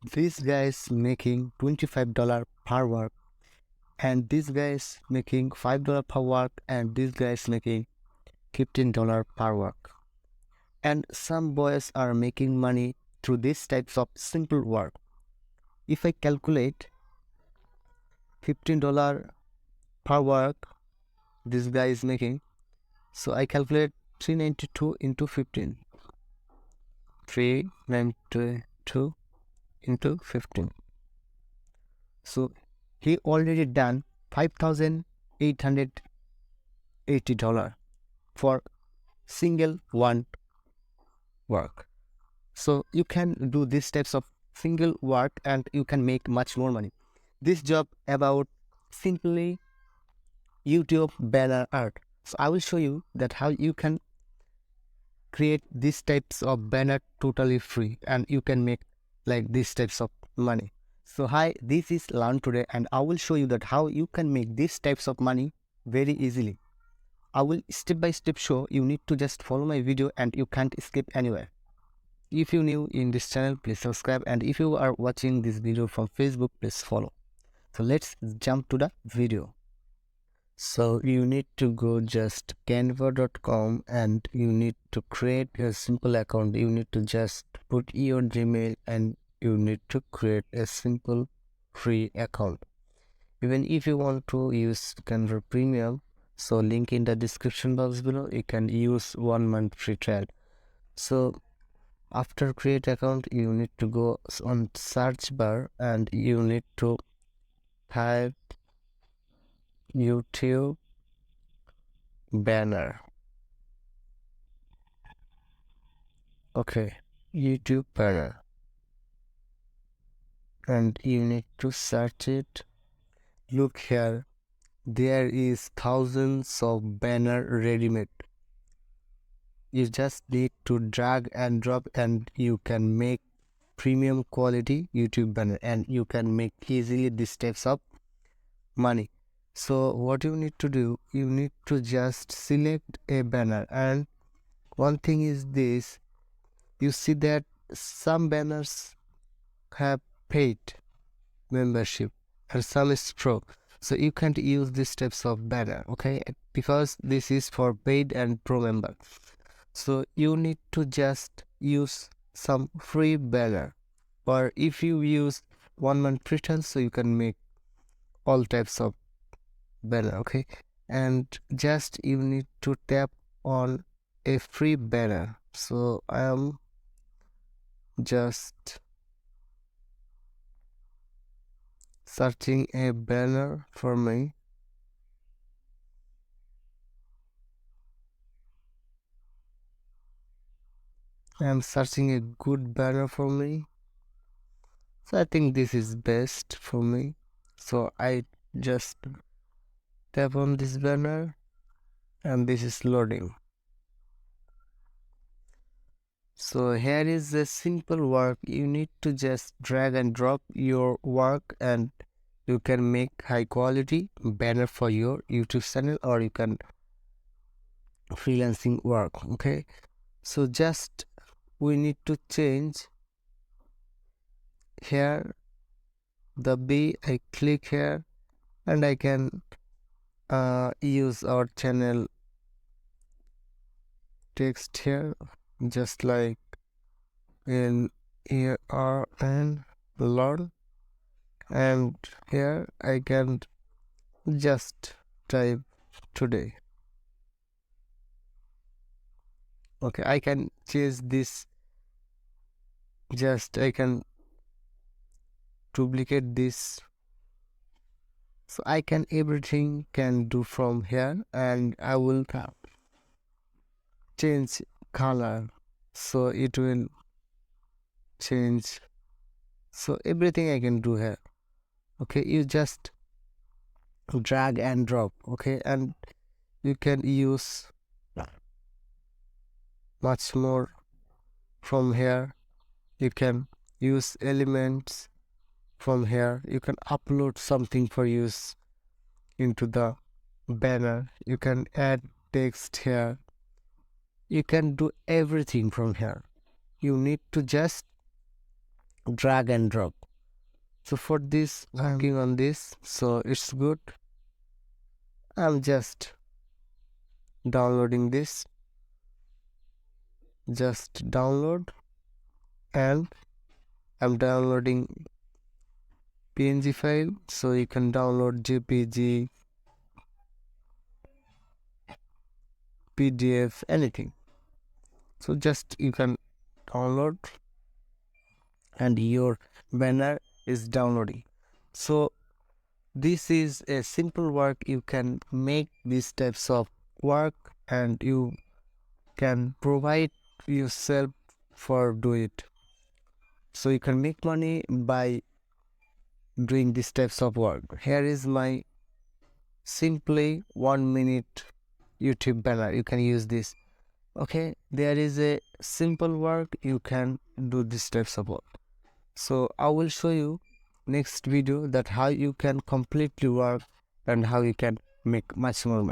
this guy is making $25 per work, and this guy is making $5 per work, and this guy is making $15 per work. And some boys are making money through these types of simple work. If I calculate $15 per work this guy is making, so I calculate 392 into 15. 392 into 15. So he already done $5,880 for single one work. So you can do these types of single work and you can make much more money. This job about simply YouTube banner art. So I will show you that how you can create these types of banner totally free and you can make like these types of money. So hi, this is Learn Today and I will show you that how you can make these types of money very easily. I will step by step show. You need to just follow my video and you can't skip anywhere. If you're new in this channel, please subscribe, and if you are watching this video from Facebook, please follow. So let's jump to the video. So you need to go just canva.com and you need to create a simple account. You need to just put your Gmail and you need to create a simple free account. Even if you want to use Canva Premium, so link in the description box below, you can use 1 month free trial. So after create account, you need to go on search bar and you need to type YouTube banner. Okay, YouTube banner, and you need to search it. Look here, there is thousands of banner ready-made. You just need to drag and drop and you can make premium quality YouTube banner and you can make easily these types of money. So what you need to do, you need to just select a banner, and one thing is this, you see that some banners have paid membership and some is pro, so you can't use these types of banner, okay, because this is for paid and pro member. So you need to just use some free banner, or if you use 1 month free trial, so you can make all types of banner, okay, and just you need to tap on a free banner. So I am just searching a banner for me. I am searching a good banner for me, so I think this is best for me, so I just tap on this banner and this is loading. So here is a simple work. You need to just drag and drop your work and you can make high quality banner for your YouTube channel, or you can freelancing work, okay. So just we need to change here the B. I click here and I can use our channel text here, just like in here R and learn, and here I can just type today. Okay, I can change this, just I can duplicate this, so I can everything can do from here, and I will change color so it will change, so everything I can do here, okay. You just drag and drop, okay, and you can use much more from here. You can use elements from here. You can upload something for use into the banner. You can add text here. You can do everything from here. You need to just drag and drop. So for this, working on this, so it's good. I'm just downloading this. Just download, and I'm downloading PNG file, so you can download JPG, PDF, anything. So just you can download, and your banner is downloading. So this is a simple work. You can make these types of work, and you can provide yourself for do it. So you can make money by doing these types of work. Here is my simply 1 minute YouTube banner. You can use this. Okay, there is a simple work. You can do these types of work. So I will show you next video that how you can completely work and how you can make much more money.